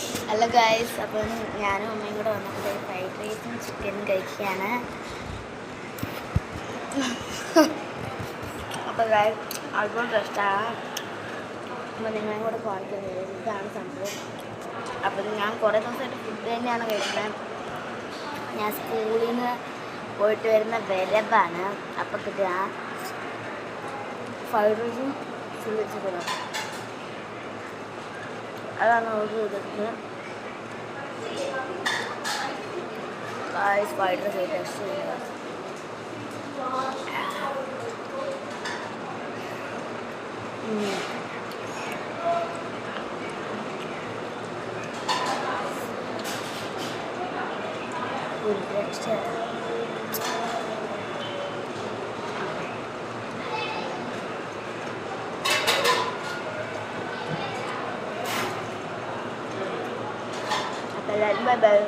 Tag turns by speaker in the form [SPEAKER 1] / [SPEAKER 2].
[SPEAKER 1] Hello guys, അപ്പം ഞാനും അമ്മയും കൂടെ വന്നപ്പോൾ ഫ്രൈഡ് റൈസും ചിക്കനും കഴിക്കുകയാണ്. അപ്പോൾ ഗൈസ് അതുകൊണ്ട് ടേസ്റ്റാണ്. അപ്പോൾ നിങ്ങളെയും കൂടെ കാണിക്കുന്നത് ഇതാണ് സംഭവം. അപ്പം ഞാൻ കുറേ ദിവസമായിട്ട് ഫുഡ് തന്നെയാണ് കഴിക്കുന്നത്. ഞാൻ സ്കൂളിൽ നിന്ന് പോയിട്ട് വരുന്ന വരവാണ്. അപ്പം കിട്ടുക ഫ്രൈഡ് റൈസും ചില്ലി ചിക്കനും. അതാണ് ഓർഡർ ചെയ്തിട്ട്. ഫ്രൈഡ് റൈസ് ടെസ്റ്റ് ചെയ്യുക. ഒരു ടെസ്റ്റ് അപ്പോൾ എല്ലാവരും ബൈ ബൈ.